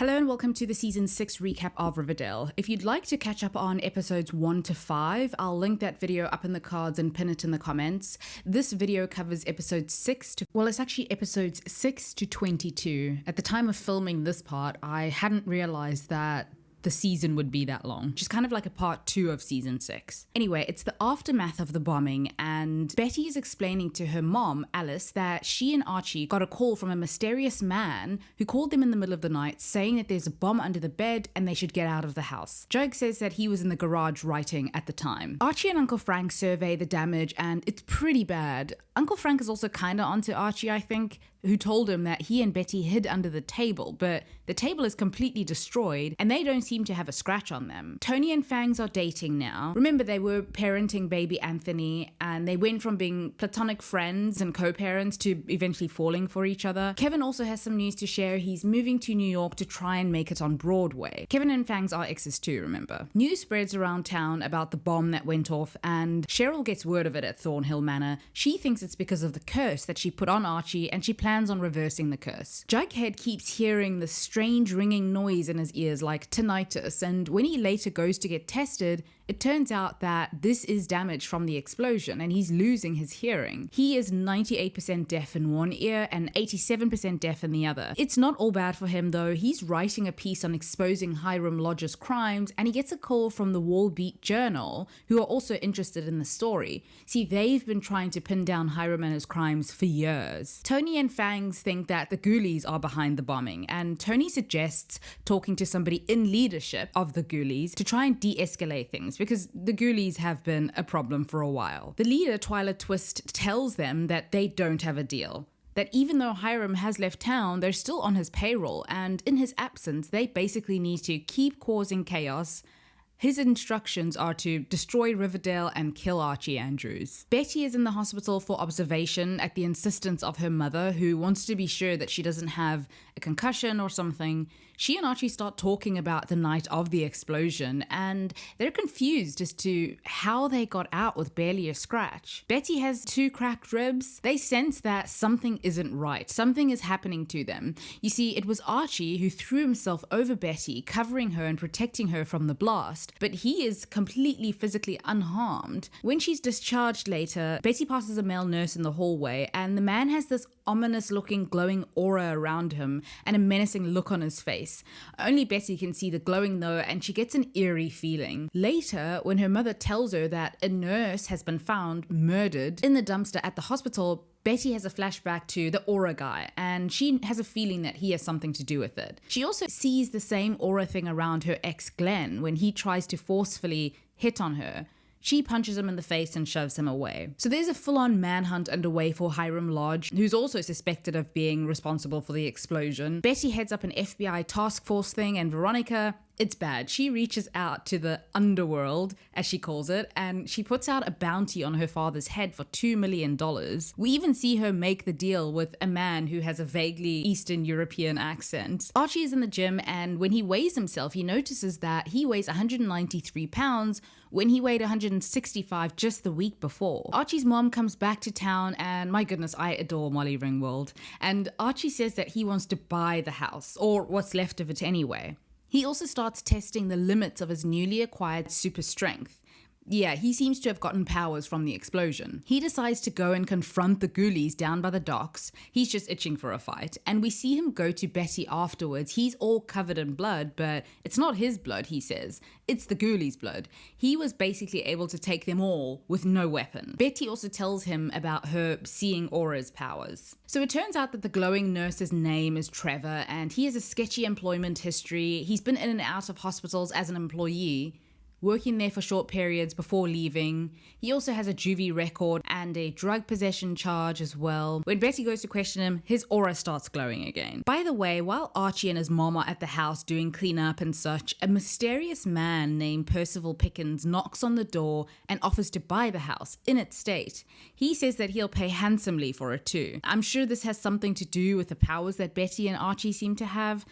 Hello and welcome to the Season 6 recap of Riverdale. If you'd like to catch up on episodes 1 to 5, I'll link that video up in the cards and pin it in the comments. This video covers episodes 6 to... well, it's actually episodes 6 to 22. At the time of filming this part, I hadn't realized that the season would be that long, which is kind of like a part 2 of season 6. Anyway, it's the aftermath of the bombing, and Betty is explaining to her mom, Alice, that she and Archie got a call from a mysterious man who called them in the middle of the night saying that there's a bomb under the bed and they should get out of the house. Jug says that he was in the garage writing at the time. Archie and Uncle Frank survey the damage and it's pretty bad. Uncle Frank is also kinda onto Archie, I think, who told him that he and Betty hid under the table, but the table is completely destroyed and they don't seem to have a scratch on them. Tony and Fangs are dating now. Remember, they were parenting baby Anthony and they went from being platonic friends and co-parents to eventually falling for each other. Kevin also has some news to share. He's moving to New York to try and make it on Broadway. Kevin and Fangs are exes too, remember. News spreads around town about the bomb that went off and Cheryl gets word of it at Thornhill Manor. She thinks it's because of the curse that she put on Archie and she plans on reversing the curse. Jughead keeps hearing this strange ringing noise in his ears like tinnitus, and when he later goes to get tested, it turns out that this is damage from the explosion and he's losing his hearing. He is 98% deaf in one ear and 87% deaf in the other. It's not all bad for him though. He's writing a piece on exposing Hiram Lodge's crimes and he gets a call from the Wall Beat Journal, who are also interested in the story. See, they've been trying to pin down Hiram and his crimes for years. Tony and Fangs think that the Ghoulies are behind the bombing, and Tony suggests talking to somebody in leadership of the Ghoulies to try and de-escalate things, because the Ghoulies have been a problem for a while. The leader, Twyla Twist, tells them that they don't have a deal. That even though Hiram has left town, they're still on his payroll, and in his absence, they basically need to keep causing chaos. His instructions are to destroy Riverdale and kill Archie Andrews. Betty is in the hospital for observation at the insistence of her mother, who wants to be sure that she doesn't have a concussion or something. She and Archie start talking about the night of the explosion, and they're confused as to how they got out with barely a scratch. Betty has 2 cracked ribs. They sense that something isn't right. Something is happening to them. You see, it was Archie who threw himself over Betty, covering her and protecting her from the blast, but he is completely physically unharmed. When she's discharged later, Betty passes a male nurse in the hallway, and the man has this ominous-looking glowing aura around him and a menacing look on his face. Only Betty can see the glowing though, and she gets an eerie feeling. Later, when her mother tells her that a nurse has been found murdered in the dumpster at the hospital, Betty has a flashback to the aura guy, and she has a feeling that he has something to do with it. She also sees the same aura thing around her ex Glenn when he tries to forcefully hit on her. She punches him in the face and shoves him away. So there's a full-on manhunt underway for Hiram Lodge, who's also suspected of being responsible for the explosion. Betty heads up an FBI task force thing, and Veronica, it's bad. She reaches out to the underworld, as she calls it, and she puts out a bounty on her father's head for $2 million. We even see her make the deal with a man who has a vaguely Eastern European accent. Archie is in the gym, and when he weighs himself, he notices that he weighs 193 pounds when he weighed 165 just the week before. Archie's mom comes back to town, and my goodness, I adore Molly Ringwald. And Archie says that he wants to buy the house, or what's left of it anyway. He also starts testing the limits of his newly acquired super strength. Yeah, he seems to have gotten powers from the explosion. He decides to go and confront the Ghoulies down by the docks. He's just itching for a fight, and we see him go to Betty afterwards. He's all covered in blood, but it's not his blood, he says. It's the Ghoulies' blood. He was basically able to take them all with no weapon. Betty also tells him about her seeing auras powers. So it turns out that the glowing nurse's name is Trevor, and he has a sketchy employment history. He's been in and out of hospitals as an employee, working there for short periods before leaving. He also has a juvie record and a drug possession charge as well. When Betty goes to question him, his aura starts glowing again. By the way, while Archie and his mom are at the house doing cleanup and such, a mysterious man named Percival Pickens knocks on the door and offers to buy the house in its state. He says that he'll pay handsomely for it too. I'm sure this has something to do with the powers that Betty and Archie seem to have.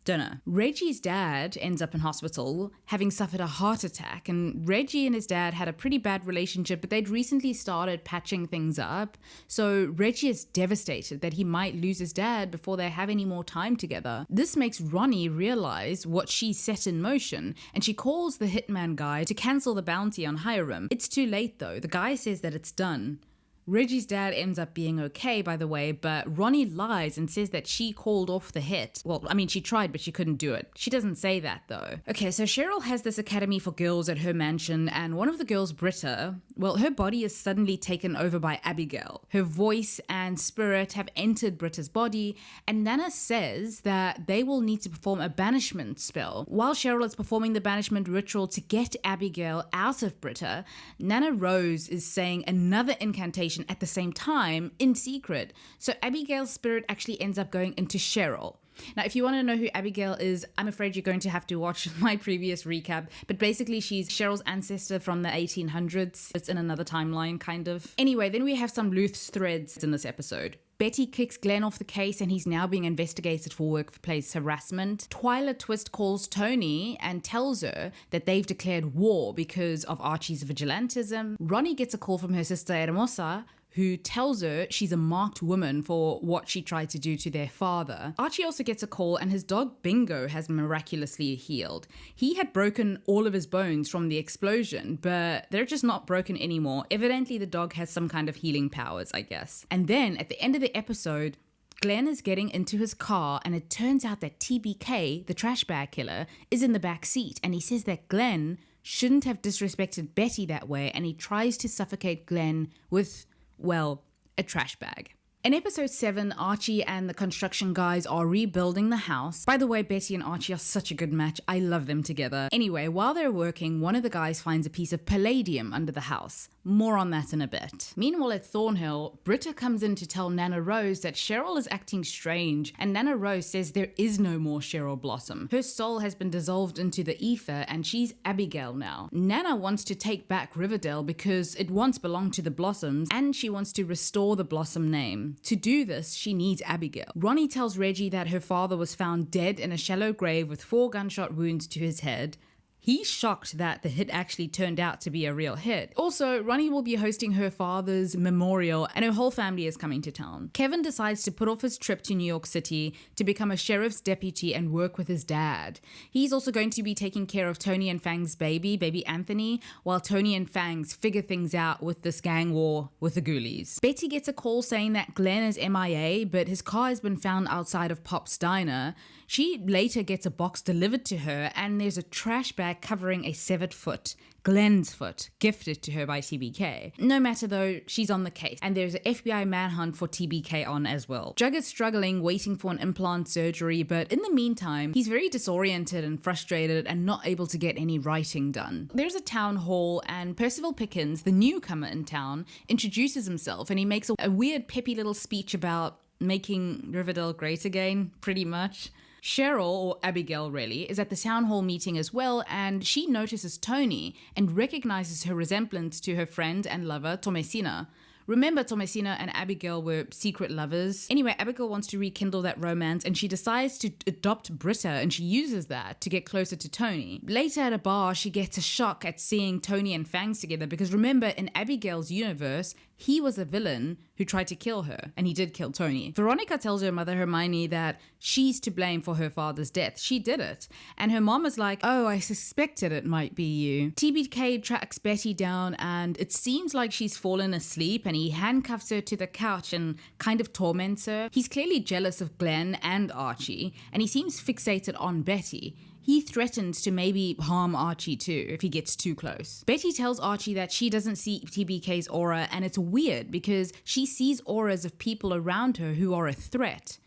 Don't know. Reggie's dad ends up in hospital having suffered a heart attack, and Reggie and his dad had a pretty bad relationship, but they'd recently started patching things up. So Reggie is devastated that he might lose his dad before they have any more time together. This makes Ronnie realize what she set in motion, and she calls the hitman guy to cancel the bounty on Hiram. It's too late though. The guy says that it's done. Reggie's dad ends up being okay, by the way, but Ronnie lies and says that she called off the hit. Well, I mean, she tried, but she couldn't do it. She doesn't say that, though. Okay, so Cheryl has this academy for girls at her mansion, and one of the girls, Britta, well, her body is suddenly taken over by Abigail. Her voice and spirit have entered Britta's body, and Nana says that they will need to perform a banishment spell. While Cheryl is performing the banishment ritual to get Abigail out of Britta, Nana Rose is saying another incantation at the same time in secret. So Abigail's spirit actually ends up going into Cheryl. Now, if you want to know who Abigail is, I'm afraid you're going to have to watch my previous recap. But basically, she's Cheryl's ancestor from the 1800s. It's in another timeline, kind of. Anyway, then we have some loose threads in this episode. Betty kicks Glenn off the case and he's now being investigated for workplace harassment. Twyla Twist calls Tony and tells her that they've declared war because of Archie's vigilantism. Ronnie gets a call from her sister Hermosa, who tells her she's a marked woman for what she tried to do to their father. Archie also gets a call and his dog Bingo has miraculously healed. He had broken all of his bones from the explosion, but they're just not broken anymore. Evidently the dog has some kind of healing powers, I guess. And then at the end of the episode, Glenn is getting into his car and it turns out that TBK, the trash bag killer, is in the back seat, and he says that Glenn shouldn't have disrespected Betty that way, and he tries to suffocate Glenn with, well, a trash bag. In episode 7, Archie and the construction guys are rebuilding the house. By the way, Betty and Archie are such a good match. I love them together. Anyway, while they're working, one of the guys finds a piece of palladium under the house. More on that in a bit. Meanwhile at Thornhill, Britta comes in to tell Nana Rose that Cheryl is acting strange, and Nana Rose says there is no more Cheryl Blossom. Her soul has been dissolved into the ether and she's Abigail now. Nana wants to take back Riverdale because it once belonged to the Blossoms, and she wants to restore the Blossom name. To do this, she needs Abigail. Ronnie tells Reggie that her father was found dead in a shallow grave with 4 gunshot wounds to his head. He's shocked that the hit actually turned out to be a real hit. Also, Ronnie will be hosting her father's memorial and her whole family is coming to town. Kevin decides to put off his trip to New York City to become a sheriff's deputy and work with his dad. He's also going to be taking care of Tony and Fangs' baby Anthony, while Tony and Fangs figure things out with this gang war with the ghoulies. Betty gets a call saying that Glenn is MIA, but his car has been found outside of Pop's diner. She later gets a box delivered to her and there's a trash bag covering a severed foot, Glenn's foot, gifted to her by TBK. No matter though, she's on the case, and there's an FBI manhunt for TBK on as well. Jug is struggling, waiting for an implant surgery, but in the meantime, he's very disoriented and frustrated and not able to get any writing done. There's a town hall, and Percival Pickens, the newcomer in town, introduces himself, and he makes a weird peppy little speech about making Riverdale great again, pretty much. Cheryl, or Abigail really, is at the town hall meeting as well, and she notices Tony and recognizes her resemblance to her friend and lover, Tomesina. Remember, Tomesina and Abigail were secret lovers. Anyway, Abigail wants to rekindle that romance and she decides to adopt Britta, and she uses that to get closer to Tony. Later at a bar, she gets a shock at seeing Tony and Fangs together because remember, in Abigail's universe, he was a villain who tried to kill her, and he did kill Tony. Veronica tells her mother Hermione that she's to blame for her father's death. She did it. And her mom is like, oh, I suspected it might be you. TBK tracks Betty down and it seems like she's fallen asleep, and he handcuffs her to the couch and kind of torments her. He's clearly jealous of Glenn and Archie, and he seems fixated on Betty. He threatens to maybe harm Archie too if he gets too close. Betty tells Archie that she doesn't see TBK's aura, and it's weird because she sees auras of people around her who are a threat.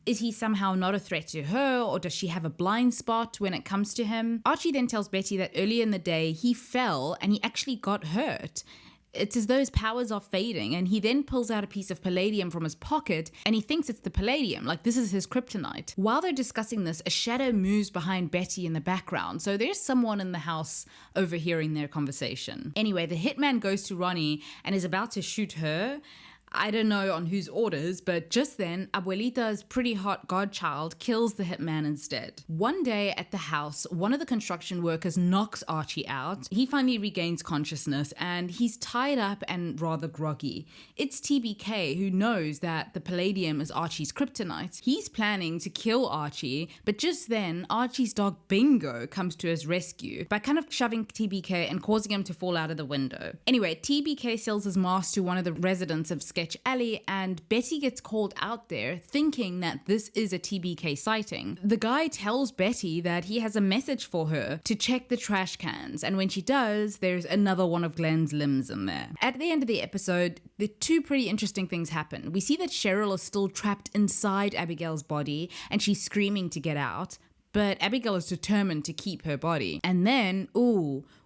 Is he somehow not a threat to her, or does she have a blind spot when it comes to him? Archie then tells Betty that earlier in the day he fell and he actually got hurt. It's as though his powers are fading, and he then pulls out a piece of palladium from his pocket and he thinks it's the palladium, like this is his kryptonite. While they're discussing this, a shadow moves behind Betty in the background, so there's someone in the house overhearing their conversation. Anyway, the hitman goes to Ronnie and is about to shoot her. I don't know on whose orders, but just then, Abuelita's pretty hot godchild kills the hitman instead. One day at the house, one of the construction workers knocks Archie out. He finally regains consciousness and he's tied up and rather groggy. It's TBK who knows that the palladium is Archie's kryptonite. He's planning to kill Archie, but just then, Archie's dog Bingo comes to his rescue by kind of shoving TBK and causing him to fall out of the window. Anyway, TBK sells his mask to one of the residents of Sketch Alley, and Betty gets called out there thinking that this is a TBK sighting. The guy tells Betty that he has a message for her to check the trash cans, and when she does, there's another one of Glenn's limbs in there. At the end of the episode, the two pretty interesting things happen. We see that Cheryl is still trapped inside Abigail's body, and she's screaming to get out, but Abigail is determined to keep her body. And then,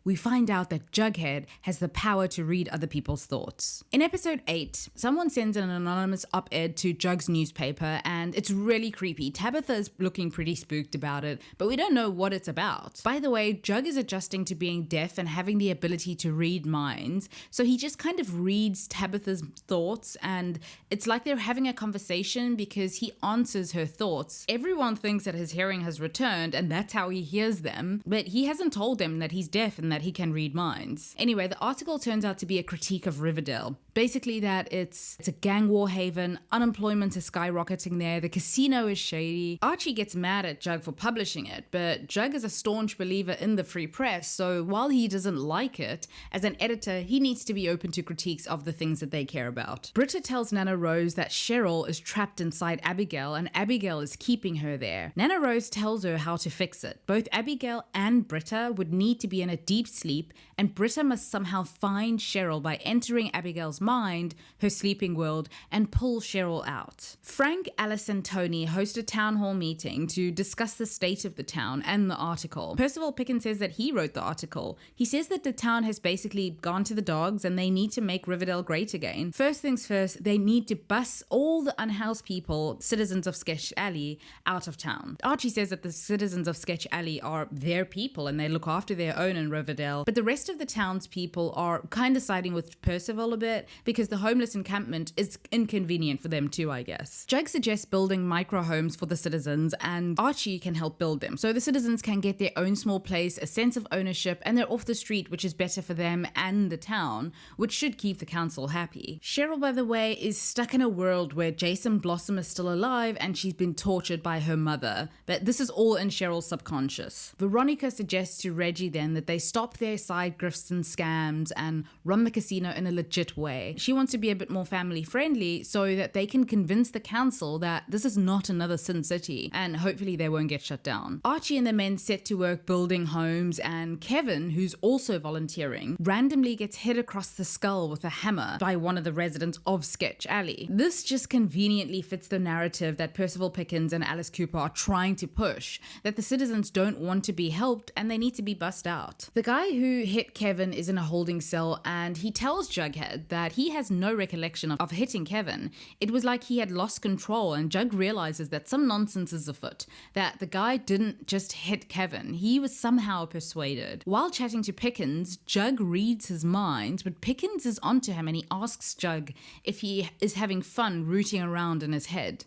we find out that Jughead has the power to read other people's thoughts. In episode 8, someone sends an anonymous op-ed to Jug's newspaper, and it's really creepy. Tabitha is looking pretty spooked about it, but we don't know what it's about. By the way, Jug is adjusting to being deaf and having the ability to read minds, so he just kind of reads Tabitha's thoughts, and it's like they're having a conversation because he answers her thoughts. Everyone thinks that his hearing has returned, and that's how he hears them, but he hasn't told them that he's deaf and that he can read minds. Anyway, the article turns out to be a critique of Riverdale. Basically that it's a gang war haven, unemployment is skyrocketing there, the casino is shady. Archie gets mad at Jug for publishing it, but Jug is a staunch believer in the free press, so while he doesn't like it, as an editor, he needs to be open to critiques of the things that they care about. Britta tells Nana Rose that Cheryl is trapped inside Abigail and Abigail is keeping her there. Nana Rose tells her how to fix it. Both Abigail and Britta would need to be in a deep sleep, and Britta must somehow find Cheryl by entering Abigail's mind, her sleeping world, and pull Cheryl out. Frank, Alice, and Tony host a town hall meeting to discuss the state of the town and the article. Percival Pickens says that he wrote the article. He says that the town has basically gone to the dogs and they need to make Riverdale great again. First things first, they need to bus all the unhoused people, citizens of Sketch Alley, out of town. Archie says that the citizens of Sketch Alley are their people and they look after their own in Riverdale, but the rest of the townspeople are kind of siding with Percival a bit because the homeless encampment is inconvenient for them too, I guess. Jug suggests building micro homes for the citizens and Archie can help build them so the citizens can get their own small place, a sense of ownership, and they're off the street, which is better for them and the town, which should keep the council happy. Cheryl, by the way, is stuck in a world where Jason Blossom is still alive and she's been tortured by her mother, but this is all in Cheryl's subconscious. Veronica suggests to Reggie then that they stop their side grifts and scams and run the casino in a legit way. She wants to be a bit more family friendly so that they can convince the council that this is not another Sin City and hopefully they won't get shut down. Archie and the men set to work building homes and Kevin, who's also volunteering, randomly gets hit across the skull with a hammer by one of the residents of Sketch Alley. This just conveniently fits the narrative that Percival Pickens and Alice Cooper are trying to push, that the citizens don't want to be helped and they need to be bussed out. The guy who hit Kevin is in a holding cell and he tells Jughead that he has no recollection of hitting Kevin. It was like he had lost control and Jug realizes that some nonsense is afoot, that the guy didn't just hit Kevin, he was somehow persuaded. While chatting to Pickens, Jug reads his mind, but Pickens is onto him and he asks Jug if he is having fun rooting around in his head.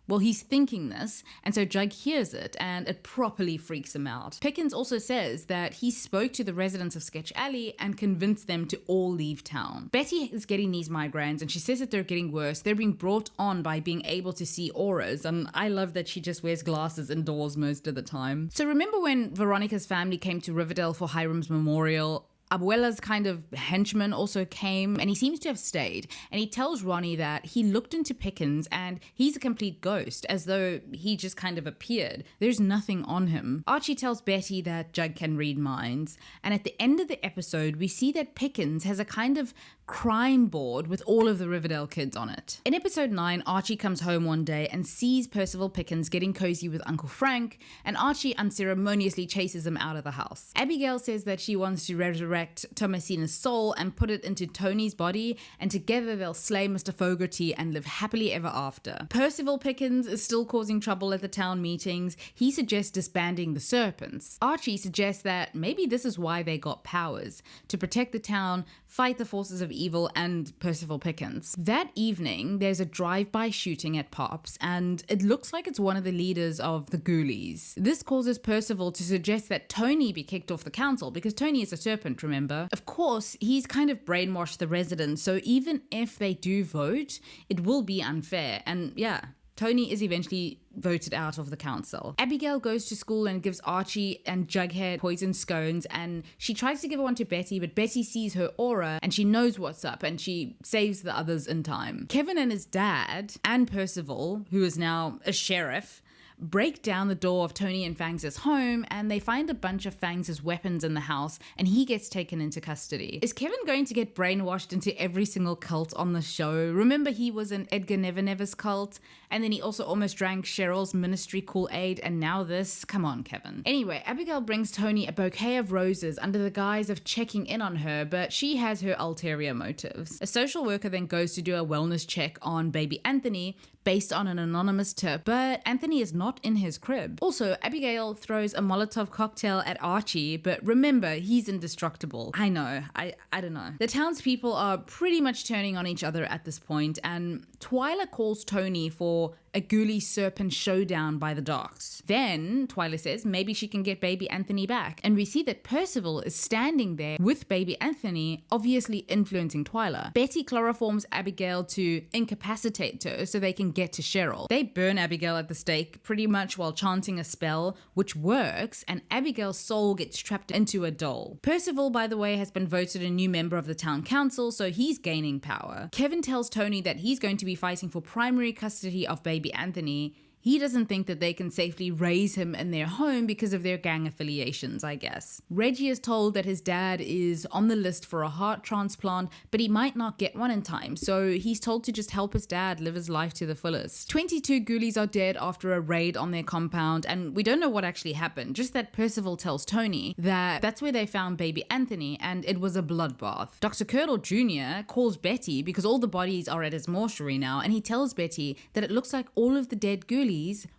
Well, he's thinking this, and so Jug hears it, and it properly freaks him out. Pickens also says that he spoke to the residents of Sketch Alley and convinced them to all leave town. Betty is getting these migraines, and she says that they're getting worse. They're being brought on by being able to see auras, and I love that she just wears glasses indoors most of the time. So remember when Veronica's family came to Riverdale for Hiram's memorial? Abuela's kind of henchman also came and he seems to have stayed, and he tells Ronnie that he looked into Pickens and he's a complete ghost, as though he just kind of appeared. There's nothing on him. Archie tells Betty that Jug can read minds, and at the end of the episode we see that Pickens has a kind of crime board with all of the Riverdale kids on it. In episode 9, Archie comes home one day and sees Percival Pickens getting cozy with Uncle Frank, and Archie unceremoniously chases him out of the house. Abigail says that she wants to resurrect Thomasina's soul and put it into Tony's body, and together they'll slay Mr. Fogarty and live happily ever after. Percival Pickens is still causing trouble at the town meetings. He suggests disbanding the Serpents. Archie suggests that maybe this is why they got powers, to protect the town, fight the forces of Evil and Percival Pickens. That evening, there's a drive-by shooting at Pops, and it looks like it's one of the leaders of the Ghoulies. This causes Percival to suggest that Tony be kicked off the council, because Tony is a serpent, remember? Of course, he's kind of brainwashed the residents, so even if they do vote, it will be unfair. And yeah, Tony is eventually voted out of the council. Abigail goes to school and gives Archie and Jughead poison scones, and she tries to give one to Betty, but Betty sees her aura and she knows what's up and she saves the others in time. Kevin and his dad and Percival, who is now a sheriff, break down the door of Tony and Fangs' home, and they find a bunch of Fangs' weapons in the house, and he gets taken into custody. Is Kevin going to get brainwashed into every single cult on the show? Remember, he was in Edgar Never's cult, and then he also almost drank Cheryl's ministry Kool-Aid, and now this? Come on, Kevin. Anyway, Abigail brings Tony a bouquet of roses under the guise of checking in on her, but she has her ulterior motives. A social worker then goes to do a wellness check on baby Anthony based on an anonymous tip, but Anthony is not in his crib. Also, Abigail throws a Molotov cocktail at Archie, but remember, he's indestructible. I know, I don't know. The townspeople are pretty much turning on each other at this point, and Twyla calls Tony for a ghoulie serpent showdown by the docks. Then Twyla says maybe she can get baby Anthony back, and we see that Percival is standing there with baby Anthony, obviously influencing Twyla. Betty chloroforms Abigail to incapacitate her so they can get to Cheryl. They burn Abigail at the stake pretty much while chanting a spell, which works, and Abigail's soul gets trapped into a doll. Percival, by the way, has been voted a new member of the town council, so he's gaining power. Kevin tells Tony that he's going to be fighting for primary custody of baby Anthony. He doesn't think that they can safely raise him in their home because of their gang affiliations, I guess. Reggie is told that his dad is on the list for a heart transplant, but he might not get one in time, so he's told to just help his dad live his life to the fullest. 22 ghoulies are dead after a raid on their compound, and we don't know what actually happened, just that Percival tells Tony that that's where they found baby Anthony, and it was a bloodbath. Dr. Curdle Jr. calls Betty because all the bodies are at his mortuary now, and he tells Betty that it looks like all of the dead ghoulies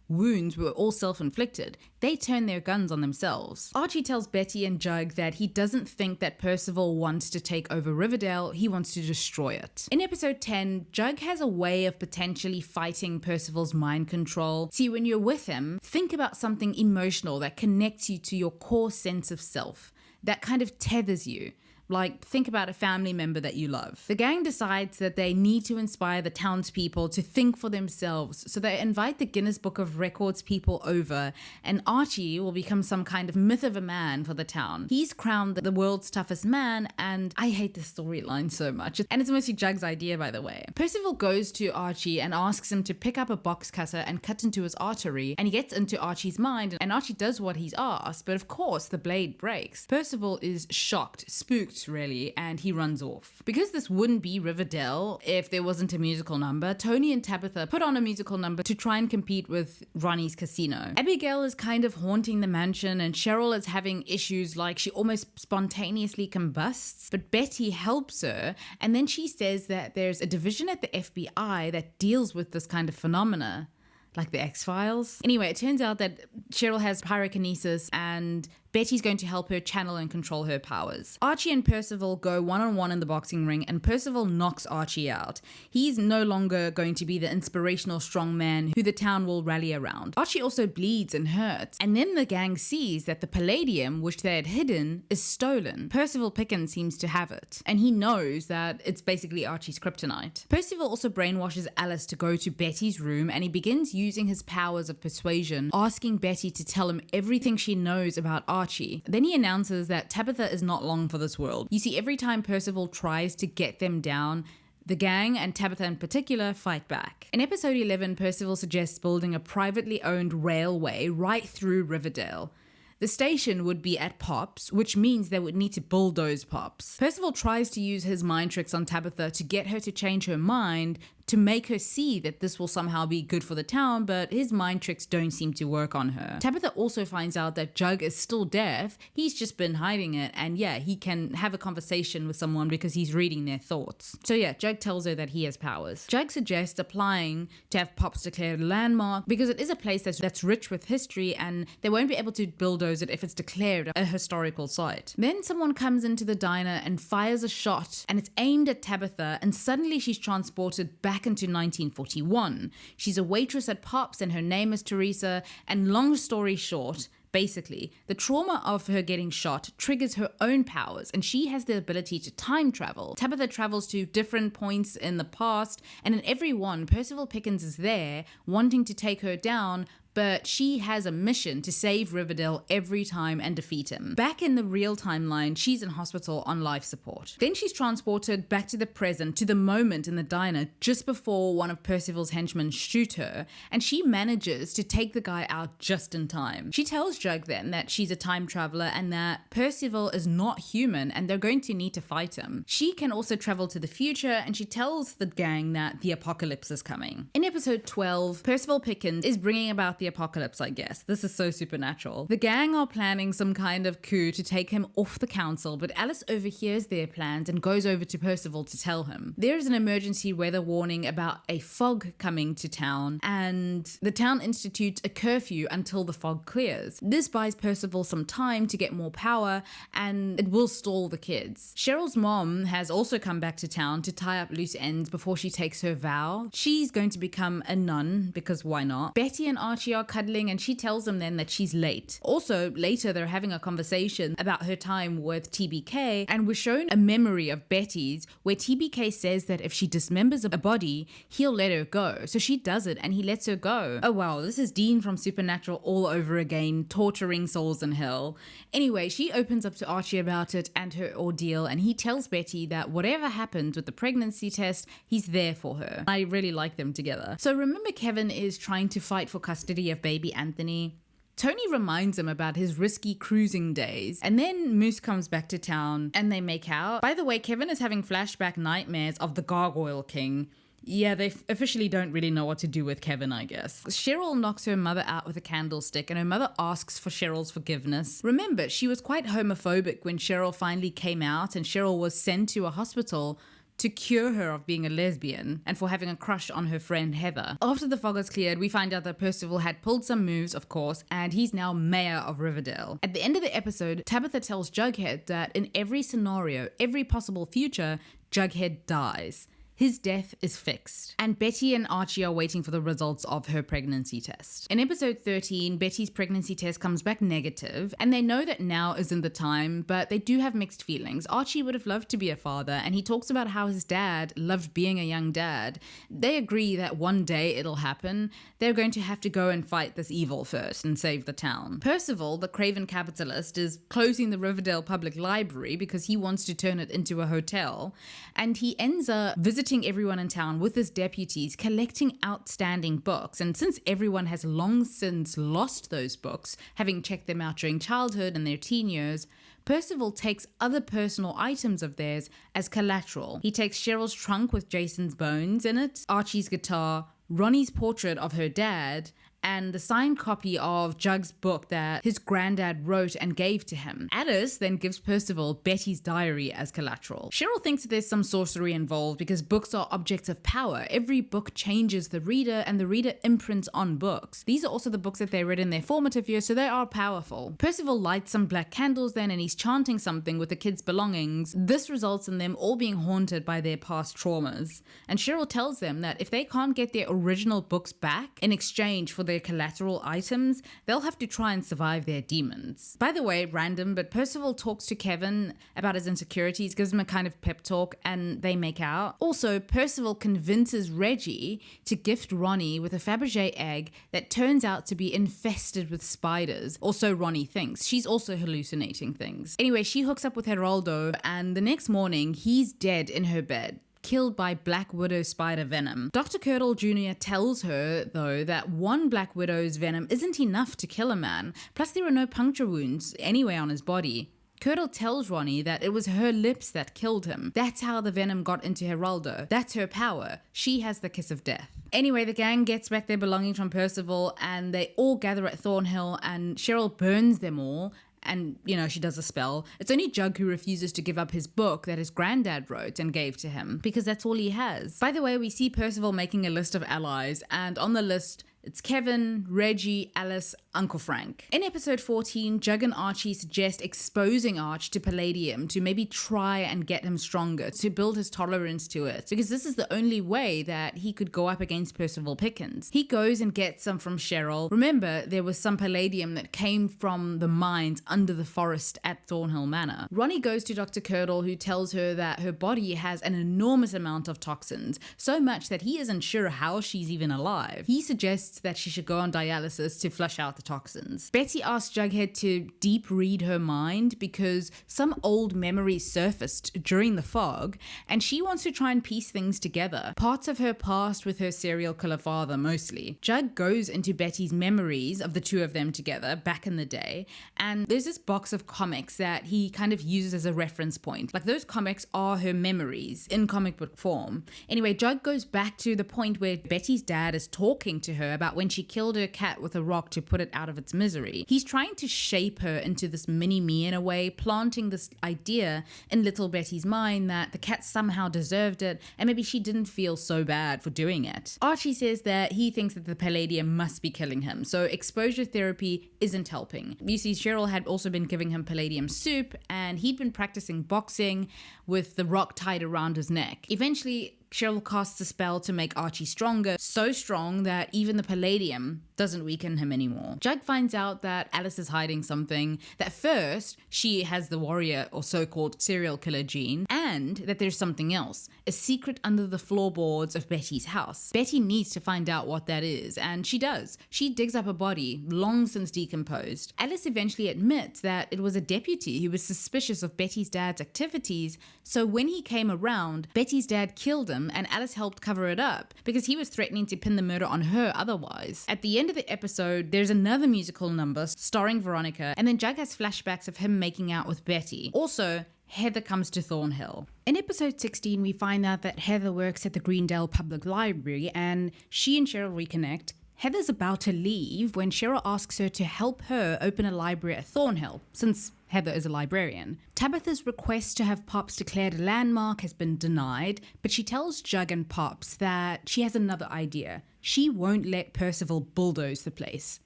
wounds were all self-inflicted. They turned their guns on themselves. Archie tells Betty and Jug that he doesn't think that Percival wants to take over Riverdale, he wants to destroy it. In episode 10, Jug has a way of potentially fighting Percival's mind control. See, when you're with him, think about something emotional that connects you to your core sense of self, that kind of tethers you. Like, think about a family member that you love. The gang decides that they need to inspire the townspeople to think for themselves, so they invite the Guinness Book of Records people over, and Archie will become some kind of myth of a man for the town. He's crowned the world's toughest man, and I hate this storyline so much. And it's mostly Jug's idea, by the way. Percival goes to Archie and asks him to pick up a box cutter and cut into his artery, and he gets into Archie's mind, and Archie does what he's asked, but of course the blade breaks. Percival is shocked, spooked, really, and he runs off. Because this wouldn't be Riverdale if there wasn't a musical number, Tony and Tabitha put on a musical number to try and compete with Ronnie's Casino. Abigail is kind of haunting the mansion, and Cheryl is having issues like she almost spontaneously combusts, but Betty helps her, and then she says that there's a division at the FBI that deals with this kind of phenomena, like the X-Files. Anyway, it turns out that Cheryl has pyrokinesis, and Betty's going to help her channel and control her powers. Archie and Percival go one-on-one in the boxing ring, and Percival knocks Archie out. He's no longer going to be the inspirational strong man who the town will rally around. Archie also bleeds and hurts, and then the gang sees that the palladium, which they had hidden, is stolen. Percival Pickens seems to have it, and he knows that it's basically Archie's kryptonite. Percival also brainwashes Alice to go to Betty's room, and he begins using his powers of persuasion, asking Betty to tell him everything she knows about Archie. Then he announces that Tabitha is not long for this world. You see, every time Percival tries to get them down, the gang, and Tabitha in particular, fight back. In episode 11, Percival suggests building a privately owned railway right through Riverdale. The station would be at Pops, which means they would need to bulldoze Pops. Percival tries to use his mind tricks on Tabitha to get her to change her mind to make her see that this will somehow be good for the town, but his mind tricks don't seem to work on her. Tabitha also finds out that Jug is still deaf. He's just been hiding it, and yeah, he can have a conversation with someone because he's reading their thoughts. So yeah, Jug tells her that he has powers. Jug suggests applying to have Pops declared a landmark because it is a place that's rich with history, and they won't be able to bulldoze it if it's declared a historical site. Then someone comes into the diner and fires a shot, and it's aimed at Tabitha, and suddenly she's transported back into 1941. She's a waitress at Pops, and her name is Teresa, and long story short, basically, the trauma of her getting shot triggers her own powers, and she has the ability to time travel. Tabitha travels to different points in the past, and in every one, Percival Pickens is there wanting to take her down, but she has a mission to save Riverdale every time and defeat him. Back in the real timeline, she's in hospital on life support. Then she's transported back to the present, to the moment in the diner just before one of Percival's henchmen shoot her, and she manages to take the guy out just in time. She tells Jug then that she's a time traveler and that Percival is not human and they're going to need to fight him. She can also travel to the future, and she tells the gang that the apocalypse is coming. In episode 12, Percival Pickens is bringing about the apocalypse, I guess. This is so supernatural. The gang are planning some kind of coup to take him off the council, but Alice overhears their plans and goes over to Percival to tell him. There is an emergency weather warning about a fog coming to town, and the town institutes a curfew until the fog clears. This buys Percival some time to get more power, and it will stall the kids. Cheryl's mom has also come back to town to tie up loose ends before she takes her vow. She's going to become a nun, because why not? Betty and Archie are cuddling, and she tells them then that she's late. Also, later they're having a conversation about her time with TBK, and we're shown a memory of Betty's where TBK says that if she dismembers a body, he'll let her go. So she does it, and he lets her go. Oh wow, this is Dean from Supernatural all over again, torturing souls in hell. Anyway, she opens up to Archie about it and her ordeal, and he tells Betty that whatever happens with the pregnancy test, he's there for her. I really like them together. So remember, Kevin is trying to fight for custody of baby Anthony. Tony reminds him about his risky cruising days, and then Moose comes back to town and they make out. By the way, Kevin is having flashback nightmares of the Gargoyle King. Yeah, they officially don't really know what to do with Kevin, I guess. Cheryl knocks her mother out with a candlestick, and her mother asks for Cheryl's forgiveness. Remember, she was quite homophobic when Cheryl finally came out, and Cheryl was sent to a hospital to cure her of being a lesbian and for having a crush on her friend Heather. After the fog is cleared, we find out that Percival had pulled some moves, of course, and he's now mayor of Riverdale. At the end of the episode, Tabitha tells Jughead that in every scenario, every possible future, Jughead dies. His death is fixed, and Betty and Archie are waiting for the results of her pregnancy test. In episode 13, Betty's pregnancy test comes back negative, and they know that now isn't the time, but they do have mixed feelings. Archie would have loved to be a father, and he talks about how his dad loved being a young dad. They agree that one day it'll happen. They're going to have to go and fight this evil first and save the town. Percival, the craven capitalist, is closing the Riverdale Public Library because he wants to turn it into a hotel, and he ends up visiting everyone in town with his deputies, collecting outstanding books. And since everyone has long since lost those books, having checked them out during childhood and their teen years, Percival takes other personal items of theirs as collateral. He takes Cheryl's trunk with Jason's bones in it, Archie's guitar, Ronnie's portrait of her dad, and the signed copy of Jug's book that his granddad wrote and gave to him. Alice then gives Percival Betty's diary as collateral. Cheryl thinks that there's some sorcery involved because books are objects of power. Every book changes the reader, and the reader imprints on books. These are also the books that they read in their formative years, so they are powerful. Percival lights some black candles then, and he's chanting something with the kids' belongings. This results in them all being haunted by their past traumas. And Cheryl tells them that if they can't get their original books back in exchange for their collateral items, they'll have to try and survive their demons. By the way, random, but Percival talks to Kevin about his insecurities, gives him a kind of pep talk, and they make out. Also, Percival convinces Reggie to gift Ronnie with a Fabergé egg that turns out to be infested with spiders. Also, Ronnie thinks. She's also hallucinating things. Anyway, she hooks up with Geraldo, and the next morning, he's dead in her bed, killed by Black Widow spider venom. Dr. Curdle Jr. tells her, though, that one Black Widow's venom isn't enough to kill a man, plus there are no puncture wounds anywhere on his body. Curdle tells Ronnie that it was her lips that killed him. That's how the venom got into Geraldo. That's her power. She has the kiss of death. Anyway, the gang gets back their belongings from Percival and they all gather at Thornhill, and Cheryl burns them all. And, she does a spell. It's only Jug who refuses to give up his book that his granddad wrote and gave to him, because that's all he has. By the way, we see Percival making a list of allies, and on the list, it's Kevin, Reggie, Alice, Uncle Frank. In episode 14, Jug and Archie suggest exposing Arch to Palladium to maybe try and get him stronger, to build his tolerance to it, because this is the only way that he could go up against Percival Pickens. He goes and gets some from Cheryl. Remember, there was some Palladium that came from the mines under the forest at Thornhill Manor. Ronnie goes to Dr. Curdle, who tells her that her body has an enormous amount of toxins, so much that he isn't sure how she's even alive. He suggests that she should go on dialysis to flush out the toxins. Betty asks Jughead to deep read her mind because some old memories surfaced during the fog, and she wants to try and piece things together. Parts of her past with her serial killer father, mostly. Jug goes into Betty's memories of the two of them together back in the day, and there's this box of comics that he kind of uses as a reference point. Like, those comics are her memories in comic book form. Anyway, Jug goes back to the point where Betty's dad is talking to her about when she killed her cat with a rock to put it out of its misery. He's trying to shape her into this mini-me in a way, planting this idea in little Betty's mind that the cat somehow deserved it and maybe she didn't feel so bad for doing it. Archie says that he thinks that the Palladium must be killing him, so exposure therapy isn't helping. You see, Cheryl had also been giving him Palladium soup, and he'd been practicing boxing with the rock tied around his neck. Eventually, Cheryl casts a spell to make Archie stronger, so strong that even the Palladium doesn't weaken him anymore. Jug finds out that Alice is hiding something, that first she has the warrior or so-called serial killer gene, and that there's something else, a secret under the floorboards of Betty's house. Betty needs to find out what that is, and she does. She digs up a body, long since decomposed. Alice eventually admits that it was a deputy who was suspicious of Betty's dad's activities, so when he came around, Betty's dad killed him and Alice helped cover it up because he was threatening to pin the murder on her otherwise. At the end of the episode, there's another musical number starring Veronica, and then Jug has flashbacks of him making out with Betty. Also, Heather comes to Thornhill. In episode 16, we find out that Heather works at the Greendale Public Library and she and Cheryl reconnect. Heather's about to leave when Cheryl asks her to help her open a library at Thornhill, since Heather is a librarian. Tabitha's request to have Pops declared a landmark has been denied, but she tells Jug and Pops that she has another idea. She won't let Percival bulldoze the place.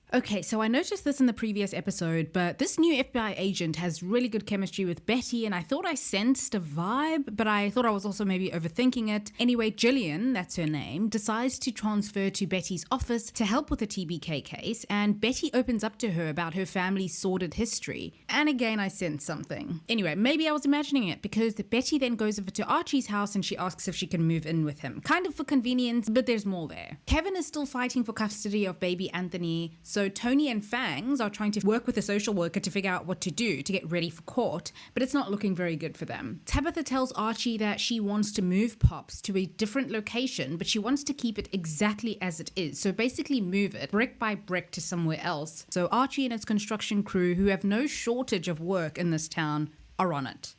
Okay, so I noticed this in the previous episode, but this new FBI agent has really good chemistry with Betty, and I thought I sensed a vibe, but I thought I was also maybe overthinking it. Anyway, Jillian, that's her name, decides to transfer to Betty's office to help with the TBK case, and Betty opens up to her about her family's sordid history. And again, I sense something. Anyway, maybe I was imagining it, because Betty then goes over to Archie's house and she asks if she can move in with him. Kind of for convenience, but there's more there. Kevin is still fighting for custody of baby Anthony, so Tony and Fangs are trying to work with a social worker to figure out what to do to get ready for court, but it's not looking very good for them. Tabitha tells Archie that she wants to move Pops to a different location, but she wants to keep it exactly as it is, so basically move it brick by brick to somewhere else. So Archie and his construction crew, who have no shortage of work in this town, are on it.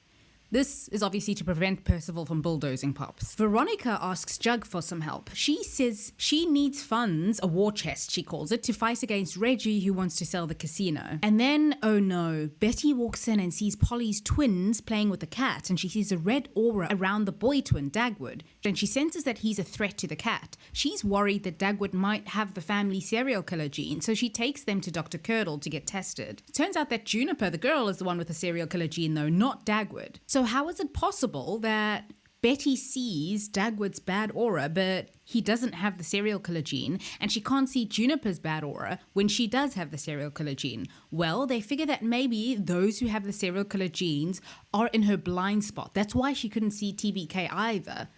This is obviously to prevent Percival from bulldozing Pops. Veronica asks Jug for some help. She says she needs funds, a war chest she calls it, to fight against Reggie, who wants to sell the casino. And then, oh no, Betty walks in and sees Polly's twins playing with the cat, and she sees a red aura around the boy twin, Dagwood, and she senses that he's a threat to the cat. She's worried that Dagwood might have the family serial killer gene, so she takes them to Dr. Curdle to get tested. It turns out that Juniper, the girl, is the one with the serial killer gene though, not Dagwood. So how is it possible that Betty sees Dagwood's bad aura, but he doesn't have the serial killer gene, and she can't see Juniper's bad aura when she does have the serial killer gene? Well, they figure that maybe those who have the serial killer genes are in her blind spot. That's why she couldn't see TBK either.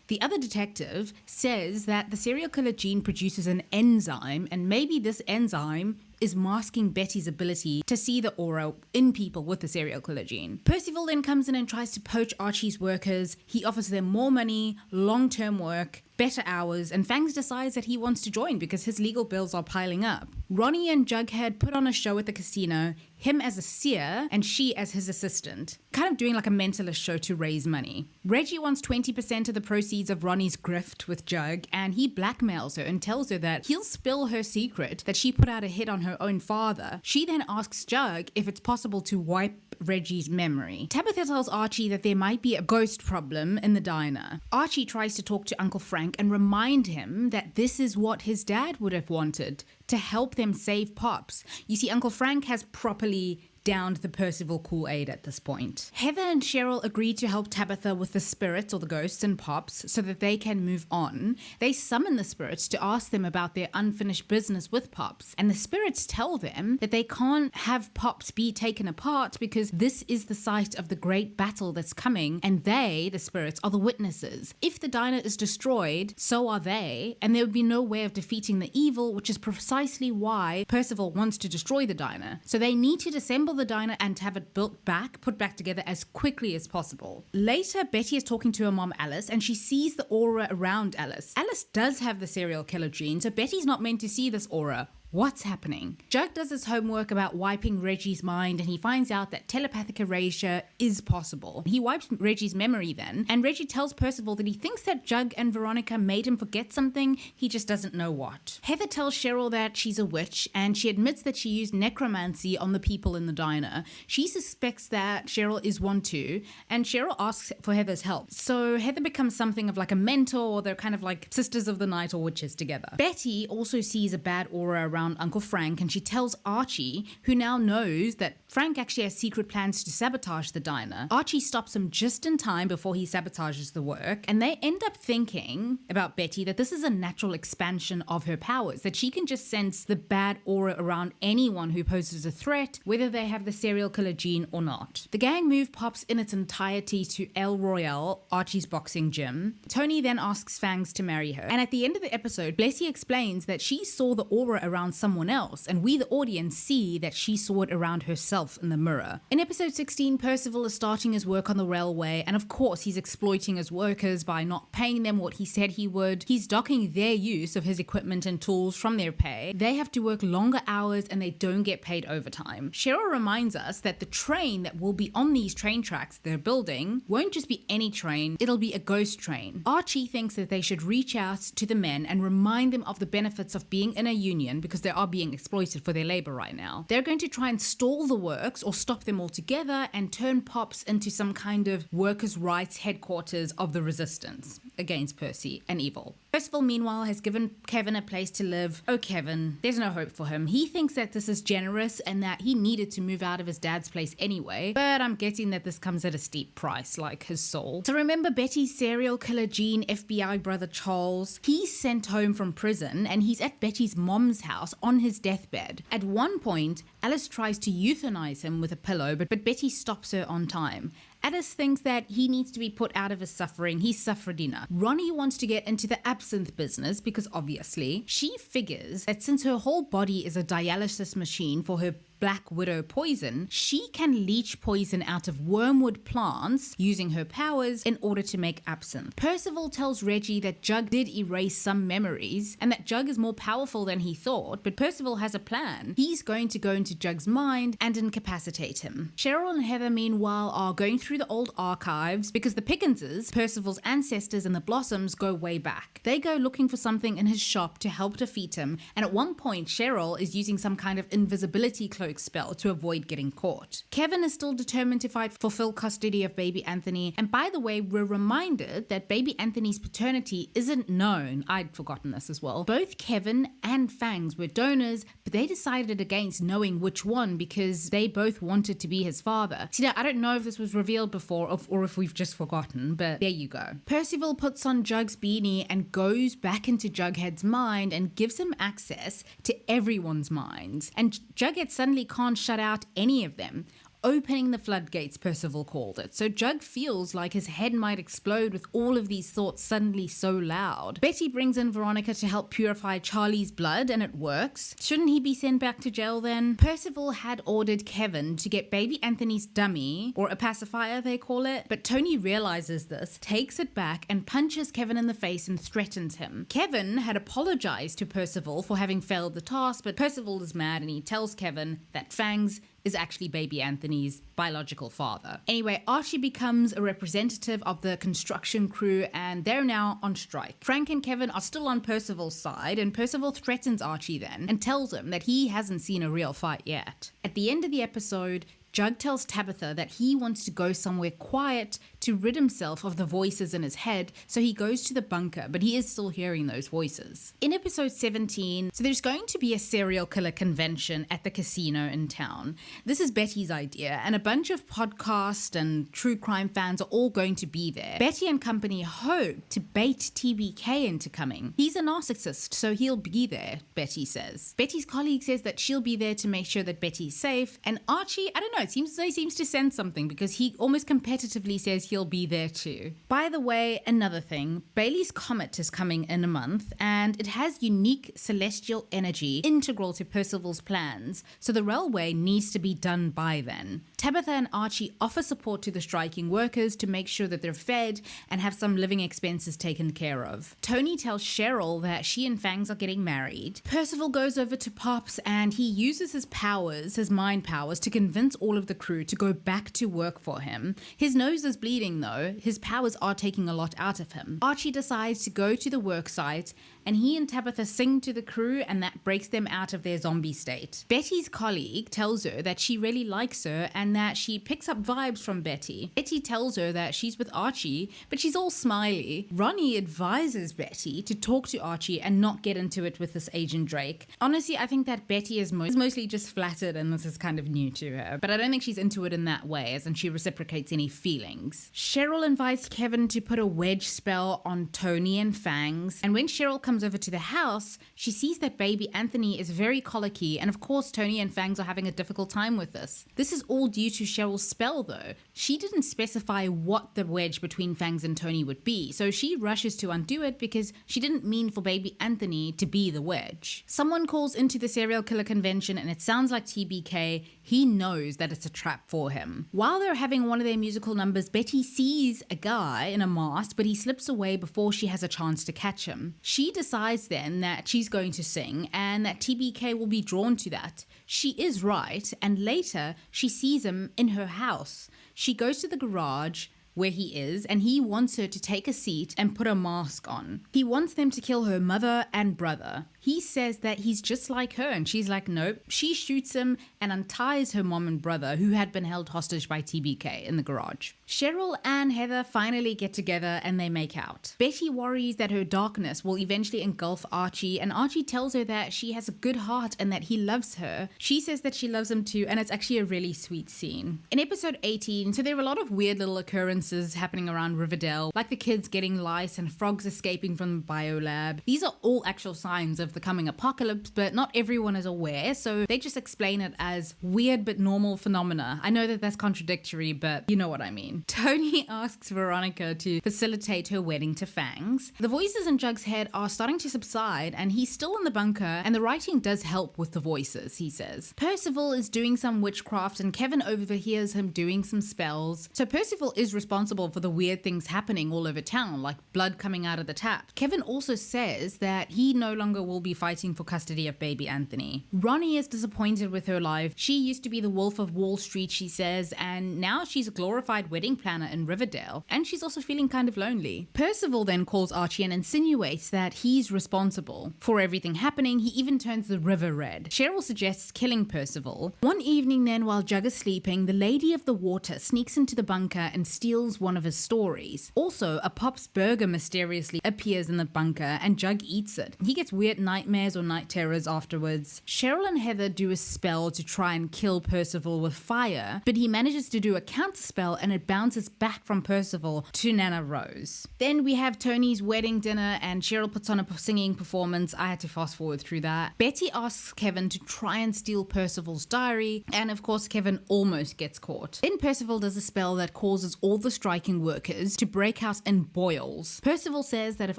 The other detective says that the serial killer gene produces an enzyme, and maybe this enzyme is masking Betty's ability to see the aura in people with the serial killer gene. Percival then comes in and tries to poach Archie's workers. He offers them more money, long-term work. better hours, and Fangs decides that he wants to join because his legal bills are piling up. Ronnie and Jughead put on a show at the casino, him as a seer and she as his assistant, kind of doing like a mentalist show to raise money. Reggie wants 20% of the proceeds of Ronnie's grift with Jug, and he blackmails her and tells her that he'll spill her secret that she put out a hit on her own father. She then asks Jug if it's possible to wipe Reggie's memory. Tabitha tells Archie that there might be a ghost problem in the diner. Archie tries to talk to Uncle Frank and remind him that this is what his dad would have wanted, to help them save Pops. You see, Uncle Frank has properly downed the Percival Kool-Aid at this point. Heather and Cheryl agree to help Tabitha with the spirits or the ghosts and Pops so that they can move on. They summon the spirits to ask them about their unfinished business with Pops, and the spirits tell them that they can't have Pops be taken apart because this is the site of the great battle that's coming, and they, the spirits, are the witnesses. If the diner is destroyed, so are they, and there would be no way of defeating the evil, which is precisely why Percival wants to destroy the diner. So they need to disassemble the diner and have it put back together as quickly as possible. Later, Betty is talking to her mom Alice, and she sees the aura around Alice. Alice does have the serial killer gene, so Betty's not meant to see this aura. What's happening? Jug does his homework about wiping Reggie's mind, and he finds out that telepathic erasure is possible. He wipes Reggie's memory then, and Reggie tells Percival that he thinks that Jug and Veronica made him forget something, he just doesn't know what. Heather tells Cheryl that she's a witch, and she admits that she used necromancy on the people in the diner. She suspects that Cheryl is one too, and Cheryl asks for Heather's help. So Heather becomes something of like a mentor, or they're kind of like sisters of the night or witches together. Betty also sees a bad aura around Uncle Frank, and she tells Archie, who now knows that Frank actually has secret plans to sabotage the diner. Archie stops him just in time before he sabotages the work, and they end up thinking about Betty that this is a natural expansion of her powers, that she can just sense the bad aura around anyone who poses a threat, whether they have the serial killer gene or not. The gang move Pops in its entirety to El Royale, Archie's boxing gym. Tony then asks Fangs to marry her, and at the end of the episode, Blessy explains that she saw the aura around someone else, and we the audience see that she saw it around herself in the mirror. In episode 16, Percival is starting his work on the railway, and of course he's exploiting his workers by not paying them what he said he would. He's docking their use of his equipment and tools from their pay. They have to work longer hours and they don't get paid overtime. Cheryl reminds us that the train that will be on these train tracks they're building won't just be any train, it'll be a ghost train. Archie thinks that they should reach out to the men and remind them of the benefits of being in a union because they are being exploited for their labor right now. They're going to try and stall the works or stop them altogether and turn Pops into some kind of workers' rights headquarters of the resistance against Percy and evil. Percival, meanwhile, has given Kevin a place to live. Oh, Kevin, there's no hope for him. He thinks that this is generous and that he needed to move out of his dad's place anyway, but I'm guessing that this comes at a steep price, like his soul. So remember Betty's serial killer gene FBI brother Charles? He's sent home from prison and he's at Betty's mom's house on his deathbed. At one point, Alice tries to euthanize him with a pillow, but Betty stops her on time. Alice thinks that he needs to be put out of his suffering. He's suffered enough. Ronnie wants to get into the absinthe business because obviously she figures that since her whole body is a dialysis machine for her Black Widow poison, she can leach poison out of wormwood plants using her powers in order to make absinthe. Percival tells Reggie that Jug did erase some memories and that Jug is more powerful than he thought, but Percival has a plan. He's going to go into Jug's mind and incapacitate him. Cheryl and Heather, meanwhile, are going through the old archives because the Pickenses, Percival's ancestors, and the Blossoms go way back. They go looking for something in his shop to help defeat him, and at one point Cheryl is using some kind of invisibility cloak spell to avoid getting caught. Kevin is still determined to fight for full custody of baby Anthony, and by the way, we're reminded that baby Anthony's paternity isn't known. I'd forgotten this as well. Both Kevin and Fangs were donors, but they decided against knowing which one because they both wanted to be his father. See, now I don't know if this was revealed before or if we've just forgotten, but there you go. Percival puts on Jug's beanie and goes back into Jughead's mind and gives him access to everyone's minds, and Jughead suddenly can't shut out any of them. Opening the floodgates, Percival called it. So Jug feels like his head might explode with all of these thoughts suddenly so loud. Betty brings in Veronica to help purify Charlie's blood, and it works. Shouldn't he be sent back to jail then? Percival had ordered Kevin to get baby Anthony's dummy, or a pacifier they call it, but Tony realizes this, takes it back, and punches Kevin in the face and threatens him. Kevin had apologized to Percival for having failed the task, but Percival is mad and he tells Kevin that Fangs is actually baby Anthony's biological father. Anyway, Archie becomes a representative of the construction crew and they're now on strike. Frank and Kevin are still on Percival's side, and Percival threatens Archie then and tells him that he hasn't seen a real fight yet. At the end of the episode, Jug tells Tabitha that he wants to go somewhere quiet to rid himself of the voices in his head, so he goes to the bunker, but he is still hearing those voices. In episode 17, so there's going to be a serial killer convention at the casino in town. This is Betty's idea, and a bunch of podcast and true crime fans are all going to be there. Betty and company hope to bait TBK into coming. He's a narcissist, so he'll be there, Betty says. Betty's colleague says that she'll be there to make sure that Betty's safe, and Archie, I don't know, it seems as though he seems to sense something because he almost competitively says he'll be there too. By the way, another thing, Bailey's Comet is coming in a month and it has unique celestial energy integral to Percival's plans, so the railway needs to be done by then. Tabitha and Archie offer support to the striking workers to make sure that they're fed and have some living expenses taken care of. Tony tells Cheryl that she and Fangs are getting married. Percival goes over to Pops and he uses his powers, his mind powers, to convince all of the crew to go back to work for him. His nose is bleeding though, his powers are taking a lot out of him. Archie decides to go to the work site and he and Tabitha sing to the crew and that breaks them out of their zombie state. Betty's colleague tells her that she really likes her and that she picks up vibes from Betty. Betty tells her that she's with Archie, but she's all smiley. Ronnie advises Betty to talk to Archie and not get into it with this Agent Drake. Honestly, I think that Betty is mostly just flattered and this is kind of new to her, but I don't think she's into it in that way, as in she reciprocates any feelings. Cheryl invites Kevin to put a wedge spell on Tony and Fangs, and when Cheryl comes over to the house, she sees that baby Anthony is very colicky, and of course Tony and Fangs are having a difficult time with this. This is all due to Cheryl's spell though. She didn't specify what the wedge between Fangs and Tony would be, so she rushes to undo it because she didn't mean for baby Anthony to be the wedge. Someone calls into the serial killer convention and it sounds like TBK. He knows that it's a trap for him. While they're having one of their musical numbers, Betty sees a guy in a mask, but he slips away before she has a chance to catch him. She decides then that she's going to sing and that TBK will be drawn to that. She is right, and later she sees him in her house. She goes to the garage where he is, and he wants her to take a seat and put a mask on. He wants them to kill her mother and brother. He says that he's just like her, and she's like, nope. She shoots him and unties her mom and brother, who had been held hostage by TBK in the garage. Cheryl and Heather finally get together and they make out. Betty worries that her darkness will eventually engulf Archie, and Archie tells her that she has a good heart and that he loves her. She says that she loves him too, and it's actually a really sweet scene. In episode 18, so there were a lot of weird little occurrences happening around Riverdale, like the kids getting lice and frogs escaping from the biolab. These are all actual signs of the coming apocalypse, but not everyone is aware, so they just explain it as weird but normal phenomena. I know that that's contradictory, but you know what I mean. Tony asks Veronica to facilitate her wedding to Fangs. The voices in Jug's head are starting to subside, and he's still in the bunker, and the writing does help with the voices, he says. Percival is doing some witchcraft, and Kevin overhears him doing some spells. So Percival is responsible for the weird things happening all over town, like blood coming out of the tap. Kevin also says that he no longer will be fighting for custody of baby Anthony. Ronnie is disappointed with her life. She used to be the Wolf of Wall Street, she says, and now she's a glorified wedding planner in Riverdale, and she's also feeling kind of lonely. Percival then calls Archie and insinuates that he's responsible for everything happening. He even turns the river red. Cheryl suggests killing Percival. One evening then, while Jug is sleeping, the Lady of the Water sneaks into the bunker and steals one of his stories. Also, a Pop's burger mysteriously appears in the bunker and Jug eats it. He gets weird nightmares or night terrors afterwards. Cheryl and Heather do a spell to try and kill Percival with fire, but he manages to do a counter spell and it bounces back from Percival to Nana Rose. Then we have Tony's wedding dinner and Cheryl puts on a singing performance. I had to fast forward through that. Betty asks Kevin to try and steal Percival's diary, and of course Kevin almost gets caught. Then Percival does a spell that causes all the striking workers to break out in boils. Percival says that if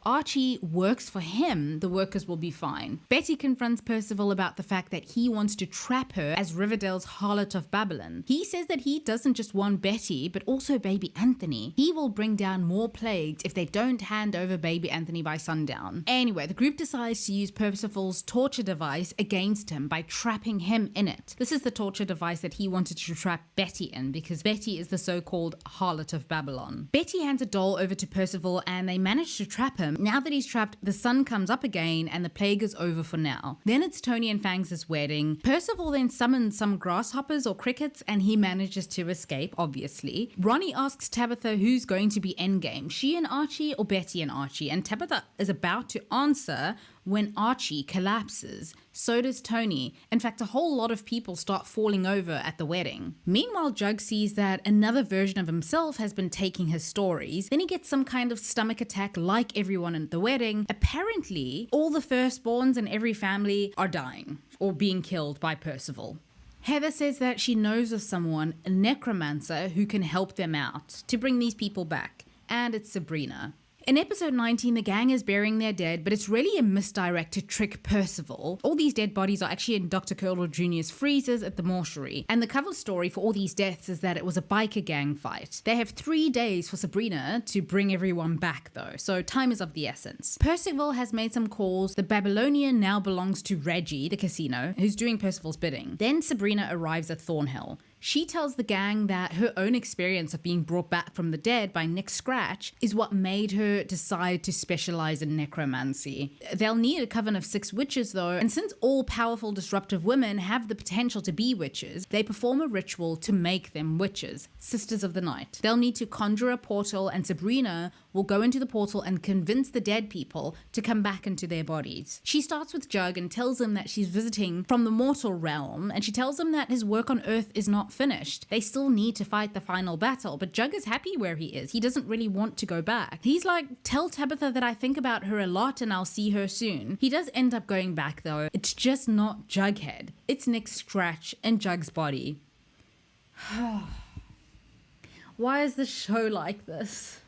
Archie works for him, the workers will be fine. Betty confronts Percival about the fact that he wants to trap her as Riverdale's harlot of Babylon. He says that he doesn't just want Betty, but also baby Anthony. He will bring down more plagues if they don't hand over baby Anthony by sundown. Anyway, the group decides to use Percival's torture device against him by trapping him in it. This is the torture device that he wanted to trap Betty in, because Betty is the so-called harlot of Babylon. Betty hands a doll over to Percival and they manage to trap him. Now that he's trapped, the sun comes up again and the plague is over for now. Then it's Tony and Fangs' wedding. Percival then summons some grasshoppers or crickets and he manages to escape, obviously. Ronnie asks Tabitha who's going to be endgame, she and Archie or Betty and Archie, and Tabitha is about to answer when Archie collapses. So does Tony. In fact, a whole lot of people start falling over at the wedding. Meanwhile, Jug sees that another version of himself has been taking his stories. Then he gets some kind of stomach attack like everyone at the wedding. Apparently, all the firstborns in every family are dying or being killed by Percival. Heather says that she knows of someone, a necromancer, who can help them out to bring these people back. And it's Sabrina. In episode 19, the gang is burying their dead, but it's really a misdirect to trick Percival. All these dead bodies are actually in Dr. Curdle Jr.'s freezers at the mortuary, and the cover story for all these deaths is that it was a biker gang fight. They have 3 days for Sabrina to bring everyone back though, so time is of the essence. Percival has made some calls. The Babylonian now belongs to Reggie, the casino, who's doing Percival's bidding. Then Sabrina arrives at Thornhill. She tells the gang that her own experience of being brought back from the dead by Nick Scratch is what made her decide to specialize in necromancy. They'll need a coven of 6 witches though, and since all powerful disruptive women have the potential to be witches, they perform a ritual to make them witches, Sisters of the Night. They'll need to conjure a portal and Sabrina will go into the portal and convince the dead people to come back into their bodies. She starts with Jug and tells him that she's visiting from the mortal realm, and she tells him that his work on Earth is not finished. They still need to fight the final battle, but Jug is happy where he is. He doesn't really want to go back. He's like, tell Tabitha that I think about her a lot and I'll see her soon. He does end up going back though. It's just not Jughead. It's Nick Scratch in Jug's body. Why is the show like this?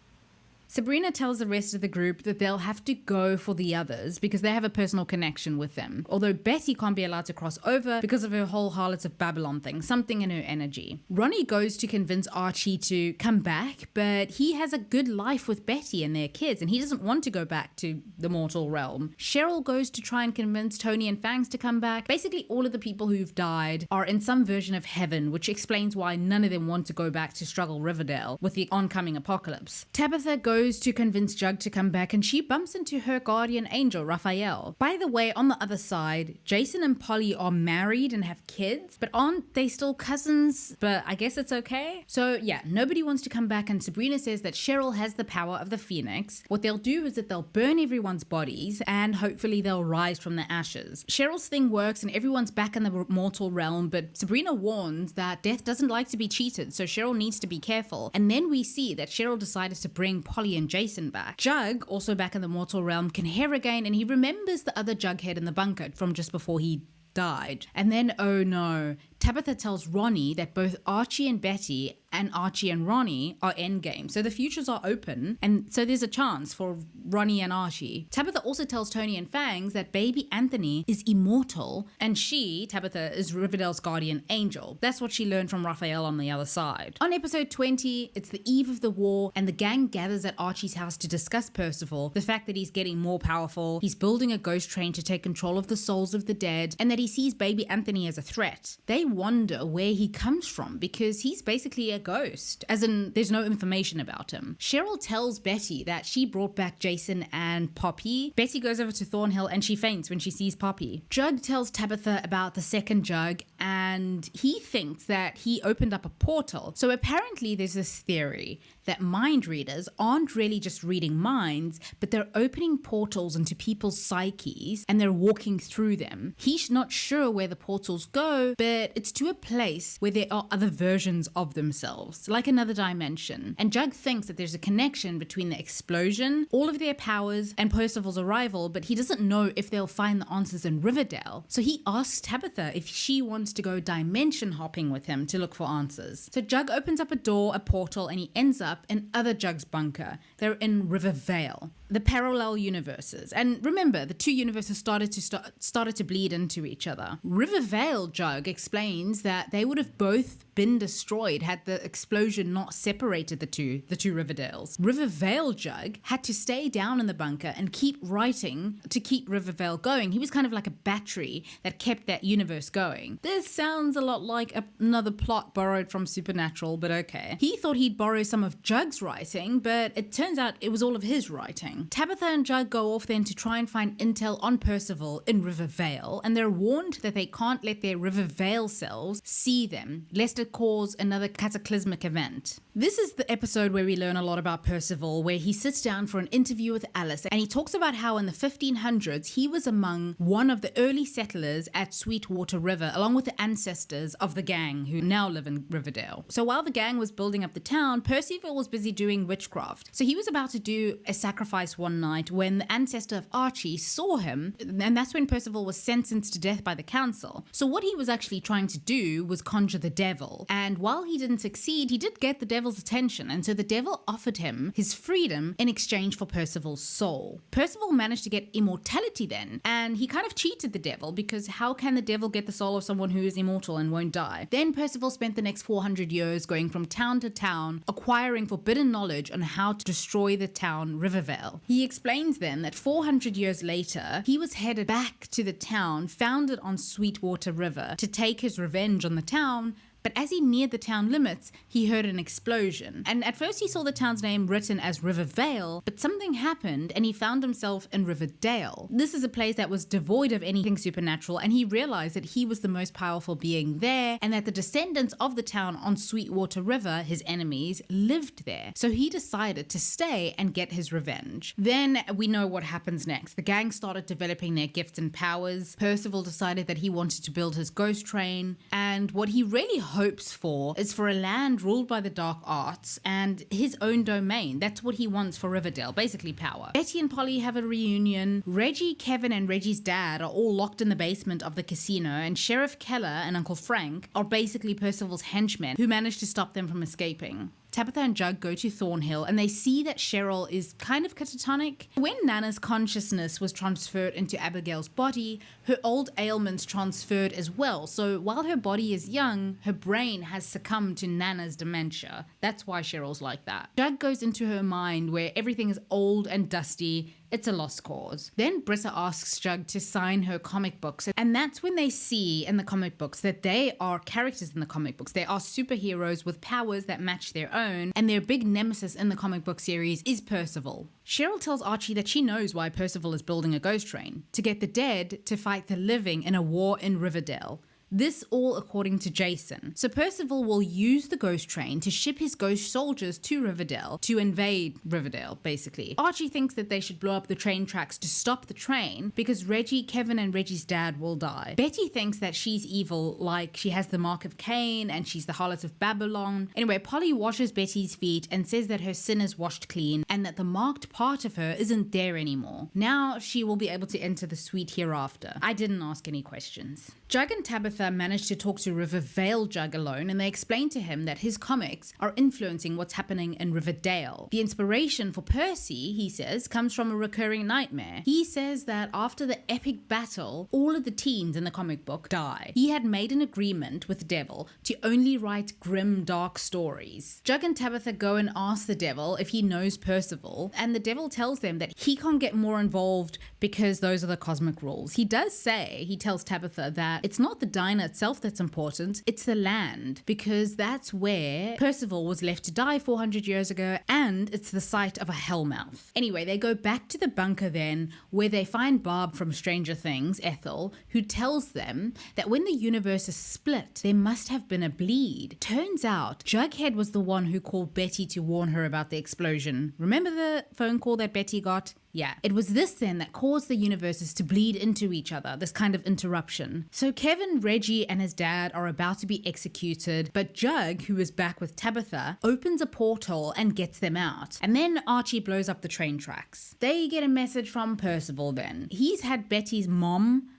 Sabrina tells the rest of the group that they'll have to go for the others because they have a personal connection with them. Although Betty can't be allowed to cross over because of her whole Harlots of Babylon thing, something in her energy. Ronnie goes to convince Archie to come back, but he has a good life with Betty and their kids and he doesn't want to go back to the mortal realm. Cheryl goes to try and convince Tony and Fangs to come back. Basically, all of the people who've died are in some version of heaven, which explains why none of them want to go back to struggle Riverdale with the oncoming apocalypse. Tabitha goes to convince Jug to come back and she bumps into her guardian angel, Raphael. By the way, on the other side, Jason and Polly are married and have kids, but aren't they still cousins? But I guess it's okay. So yeah, nobody wants to come back and Sabrina says that Cheryl has the power of the Phoenix. What they'll do is that they'll burn everyone's bodies and hopefully they'll rise from the ashes. Cheryl's thing works and everyone's back in the mortal realm, but Sabrina warns that death doesn't like to be cheated, so Cheryl needs to be careful. And then we see that Cheryl decided to bring Polly and Jason back. Jug, also back in the mortal realm, can hear again and he remembers the other Jughead in the bunker from just before he died. And then, oh no, Tabitha tells Ronnie that both Archie and Betty and Archie and Ronnie are endgame. So the futures are open and so there's a chance for Ronnie and Archie. Tabitha also tells Tony and Fangs that baby Anthony is immortal and she, Tabitha, is Riverdale's guardian angel. That's what she learned from Raphael on the other side. On episode 20, it's the eve of the war and the gang gathers at Archie's house to discuss Percival, the fact that he's getting more powerful, he's building a ghost train to take control of the souls of the dead, and that he sees baby Anthony as a threat. They wonder where he comes from because he's basically a ghost, as in there's no information about him. Cheryl tells Betty that she brought back Jason and Poppy. Betty goes over to Thornhill and she faints when she sees Poppy. Jug tells Tabitha about the second Jug and he thinks that he opened up a portal. So apparently there's this theory that mind readers aren't really just reading minds, but they're opening portals into people's psyches and they're walking through them. He's not sure where the portals go, but it's to a place where there are other versions of themselves, like another dimension. And Jug thinks that there's a connection between the explosion, all of their powers, and Percival's arrival, but he doesn't know if they'll find the answers in Riverdale. So he asks Tabitha if she wants to go dimension hopping with him to look for answers. So Jug opens up a portal, and he ends up in other Jug's bunker. They're in Riverdale, the parallel universes. And remember, the two universes started to bleed into each other. Riverdale Jug explains that they would have both been destroyed had the explosion not separated the two Riverdales. Riverdale Jug had to stay down in the bunker and keep writing to keep Riverdale going. He was kind of like a battery that kept that universe going. This sounds a lot like another plot borrowed from Supernatural, but okay. He thought he'd borrow some of Jug's writing, but it turns out it was all of his writing. Tabitha and Jug go off then to try and find intel on Percival in Riverdale, and they're warned that they can't let their Riverdale selves see them, lest it cause another cataclysmic event. This is the episode where we learn a lot about Percival, where he sits down for an interview with Alice, and he talks about how in the 1500s he was among one of the early settlers at Sweetwater River, along with the ancestors of the gang who now live in Riverdale. So while the gang was building up the town, Percival was busy doing witchcraft. So he was about to do a sacrifice one night when the ancestor of Archie saw him, and that's when Percival was sentenced to death by the council. So what he was actually trying to do was conjure the devil, and while he didn't succeed, he did get the devil's attention, and so the devil offered him his freedom in exchange for Percival's soul. Percival managed to get immortality then, and he kind of cheated the devil, because how can the devil get the soul of someone who is immortal and won't die? Then Percival spent the next 400 years going from town to town, acquiring forbidden knowledge on how to destroy the town Riverdale. He explains then that 400 years later, he was headed back to the town founded on Sweetwater River to take his revenge on the town. But as he neared the town limits, he heard an explosion. And at first he saw the town's name written as Riverdale, but something happened and he found himself in Riverdale. This is a place that was devoid of anything supernatural, and he realized that he was the most powerful being there, and that the descendants of the town on Sweetwater River, his enemies, lived there. So he decided to stay and get his revenge. Then we know what happens next. The gang started developing their gifts and powers. Percival decided that he wanted to build his ghost train, and what he really hopes for is for a land ruled by the dark arts and his own domain. That's what he wants for Riverdale, basically power. Betty and Polly have a reunion. Reggie, Kevin, and Reggie's dad are all locked in the basement of the casino, and Sheriff Keller and Uncle Frank are basically Percival's henchmen who managed to stop them from escaping. Tabitha and Jug go to Thornhill and they see that Cheryl is kind of catatonic. When Nana's consciousness was transferred into Abigail's body, her old ailments transferred as well. So while her body is young, her brain has succumbed to Nana's dementia. That's why Cheryl's like that. Jug goes into her mind where everything is old and dusty. It's a lost cause. Then Brissa asks Jug to sign her comic books, and that's when they see in the comic books that they are characters in the comic books. They are superheroes with powers that match their own, and their big nemesis in the comic book series is Percival. Cheryl tells Archie that she knows why Percival is building a ghost train, to get the dead to fight the living in a war in Riverdale. This all according to Jason. So Percival will use the ghost train to ship his ghost soldiers to Riverdale to invade Riverdale, basically. Archie thinks that they should blow up the train tracks to stop the train because Reggie, Kevin, and Reggie's dad will die. Betty thinks that she's evil, like she has the mark of Cain and she's the harlot of Babylon. Anyway, Polly washes Betty's feet and says that her sin is washed clean and that the marked part of her isn't there anymore. Now she will be able to enter the sweet hereafter. I didn't ask any questions. Jug and Tabitha managed to talk to Riverdale Jug alone, and they explained to him that his comics are influencing what's happening in Riverdale. The inspiration for Percy, he says, comes from a recurring nightmare. He says that after the epic battle, all of the teens in the comic book die. He had made an agreement with the devil to only write grim, dark stories. Jug and Tabitha go and ask the devil if he knows Percival, and the devil tells them that he can't get more involved because those are the cosmic rules. He tells Tabitha that it's not the dying diner itself that's important, it's the land, because that's where Percival was left to die 400 years ago, and it's the site of a hellmouth. Anyway, they go back to the bunker then, where they find Barb from Stranger Things, Ethel, who tells them that when the universe is split, there must have been a bleed. Turns out, Jughead was the one who called Betty to warn her about the explosion. Remember the phone call that Betty got? Yeah, it was this then that caused the universes to bleed into each other, this kind of interruption. So Kevin, Reggie, and his dad are about to be executed, but Jug, who is back with Tabitha, opens a portal and gets them out. And then Archie blows up the train tracks. They get a message from Percival then. He's had Betty's mom,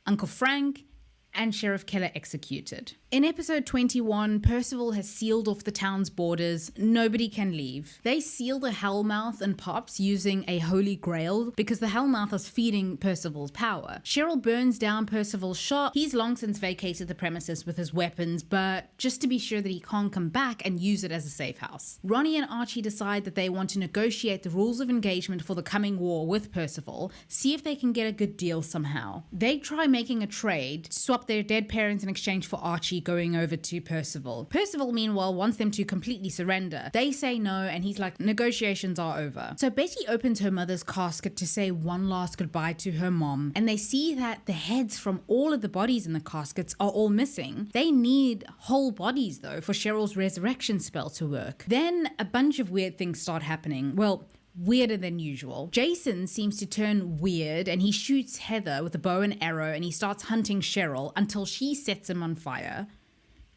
Uncle Frank, and Sheriff Keller executed. In episode 21, Percival has sealed off the town's borders. Nobody can leave. They seal the Hellmouth and Pops using a holy grail because the Hellmouth is feeding Percival's power. Cheryl burns down Percival's shop. He's long since vacated the premises with his weapons, but just to be sure that he can't come back and use it as a safe house. Ronnie and Archie decide that they want to negotiate the rules of engagement for the coming war with Percival, see if they can get a good deal somehow. They try making a trade, swap their dead parents in exchange for Archie going over to Percival. Percival, meanwhile, wants them to completely surrender. They say no, and he's like, negotiations are over. So Betty opens her mother's casket to say one last goodbye to her mom, and they see that the heads from all of the bodies in the caskets are all missing. They need whole bodies, though, for Cheryl's resurrection spell to work. Then a bunch of weird things start happening. Well, weirder than usual. Jason seems to turn weird and he shoots Heather with a bow and arrow and he starts hunting Cheryl until she sets him on fire.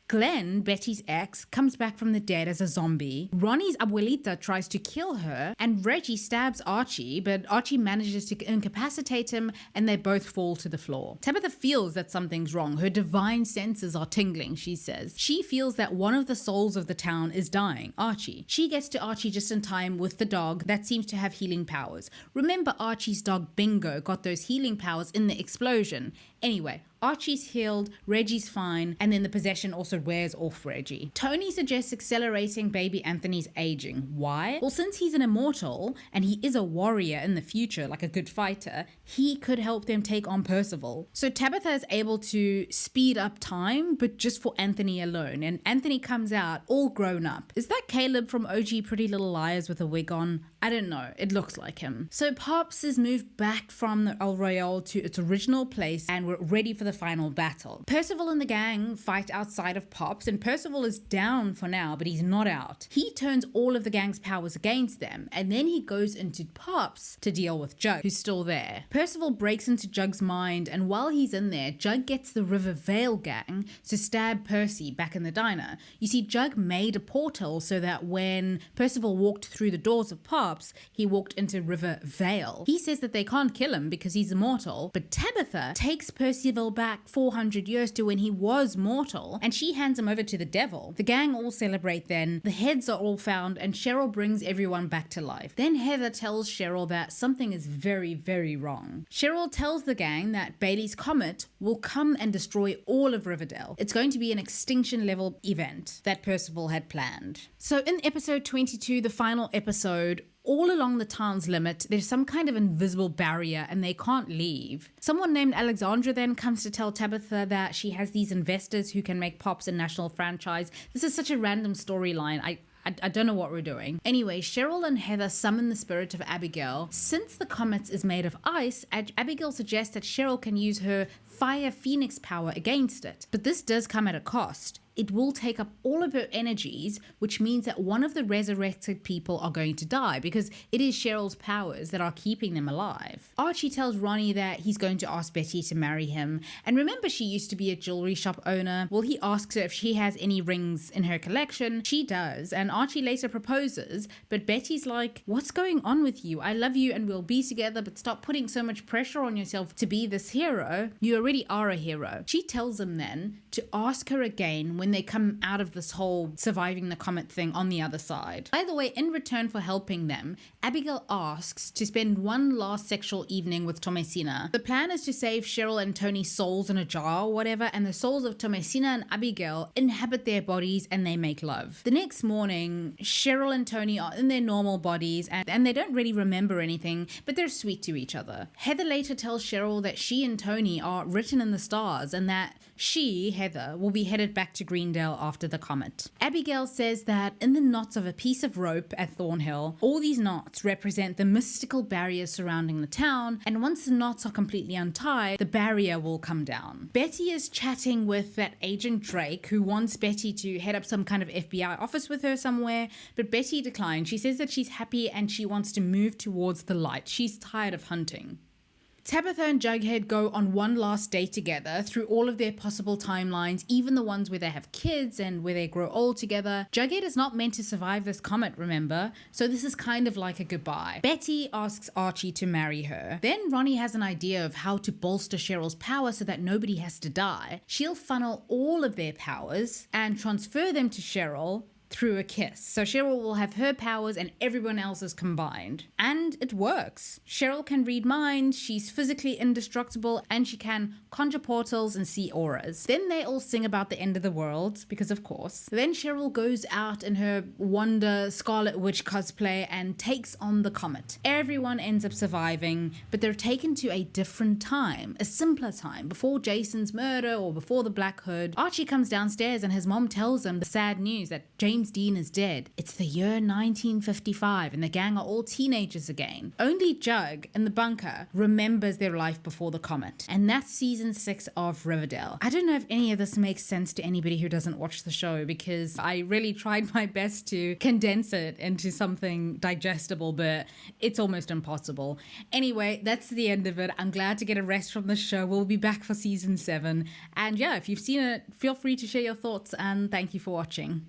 Glenn, Betty's ex, comes back from the dead as a zombie. Ronnie's abuelita tries to kill her, and Reggie stabs Archie, but Archie manages to incapacitate him, and they both fall to the floor. Tabitha feels that something's wrong. Her divine senses are tingling, she says. She feels that one of the souls of the town is dying, Archie. She gets to Archie just in time with the dog that seems to have healing powers. Remember, Archie's dog Bingo got those healing powers in the explosion. Anyway, Archie's healed, Reggie's fine, and then the possession also wears off Reggie. Tony suggests accelerating baby Anthony's aging. Why? Well, since he's an immortal, and he is a warrior in the future, like a good fighter, he could help them take on Percival. So Tabitha is able to speed up time, but just for Anthony alone, and Anthony comes out all grown up. Is that Caleb from OG Pretty Little Liars with a wig on? I don't know, it looks like him. So Pops is moved back from the El Royale to its original place, and we're ready for the final battle. Percival and the gang fight outside of Pops, and Percival is down for now, but he's not out. He turns all of the gang's powers against them, and then he goes into Pops to deal with Jug, who's still there. Percival breaks into Jug's mind, and while he's in there, Jug gets the Riverdale gang to stab Percy back in the diner. You see, Jug made a portal so that when Percival walked through the doors of Pops, he walked into Riverdale. He says that they can't kill him because he's immortal, but Tabitha takes Percival back 400 years to when he was mortal, and she hands him over to the devil. The gang all celebrate then, the heads are all found, and Cheryl brings everyone back to life. Then Heather tells Cheryl that something is very, very wrong. Cheryl tells the gang that Bailey's comet will come and destroy all of Riverdale. It's going to be an extinction level event that Percival had planned. So in episode 22, the final episode, all along the town's limit, there's some kind of invisible barrier and they can't leave. Someone named Alexandra then comes to tell Tabitha that she has these investors who can make Pops a national franchise. This is such a random storyline. I don't know what we're doing. Anyway, Cheryl and Heather summon the Spirit of Abigail. Since the comet is made of ice, Abigail suggests that Cheryl can use her Fire Phoenix power against it. But this does come at a cost. It will take up all of her energies, which means that one of the resurrected people are going to die because it is Cheryl's powers that are keeping them alive. Archie tells Ronnie that he's going to ask Betty to marry him. And remember, she used to be a jewelry shop owner. Well, he asks her if she has any rings in her collection. She does. And Archie later proposes, but Betty's like, what's going on with you? I love you and we'll be together, but stop putting so much pressure on yourself to be this hero. You already are a hero. She tells him then to ask her again when they come out of this whole surviving the comet thing on the other side. By the way, in return for helping them, Abigail asks to spend one last sexual evening with Thomasina. The plan is to save Cheryl and Tony's souls in a jar or whatever, and the souls of Thomasina and Abigail inhabit their bodies and they make love. The next morning, Cheryl and Tony are in their normal bodies and they don't really remember anything, but they're sweet to each other. Heather later tells Cheryl that she and Tony are written in the stars and that she, Heather, will be headed back to Greendale after the comet. Abigail says that in the knots of a piece of rope at Thornhill, all these knots represent the mystical barriers surrounding the town, and once the knots are completely untied, the barrier will come down. Betty is chatting with that agent Drake, who wants Betty to head up some kind of FBI office with her somewhere, but Betty declines. She says that she's happy and she wants to move towards the light. She's tired of hunting. Tabitha and Jughead go on one last date together through all of their possible timelines, even the ones where they have kids and where they grow old together. Jughead is not meant to survive this comet, remember? So this is kind of like a goodbye. Betty asks Archie to marry her. Then Ronnie has an idea of how to bolster Cheryl's power so that nobody has to die. She'll funnel all of their powers and transfer them to Cheryl through a kiss. So Cheryl will have her powers and everyone else's combined. And it works. Cheryl can read minds, she's physically indestructible, and she can conjure portals and see auras. Then they all sing about the end of the world, because of course. Then Cheryl goes out in her Wanda Scarlet Witch cosplay and takes on the comet. Everyone ends up surviving, but they're taken to a different time, a simpler time, before Jason's murder or before the Black Hood. Archie comes downstairs and his mom tells him the sad news that James Dean is dead. It's the year 1955 and the gang are all teenagers again. Only Jug in the bunker remembers their life before the comet. And that's season 6 of Riverdale. I don't know if any of this makes sense to anybody who doesn't watch the show, because I really tried my best to condense it into something digestible, but it's almost impossible. Anyway, that's the end of it. I'm glad to get a rest from the show. We'll be back for season 7. And yeah, if you've seen it, feel free to share your thoughts, and thank you for watching.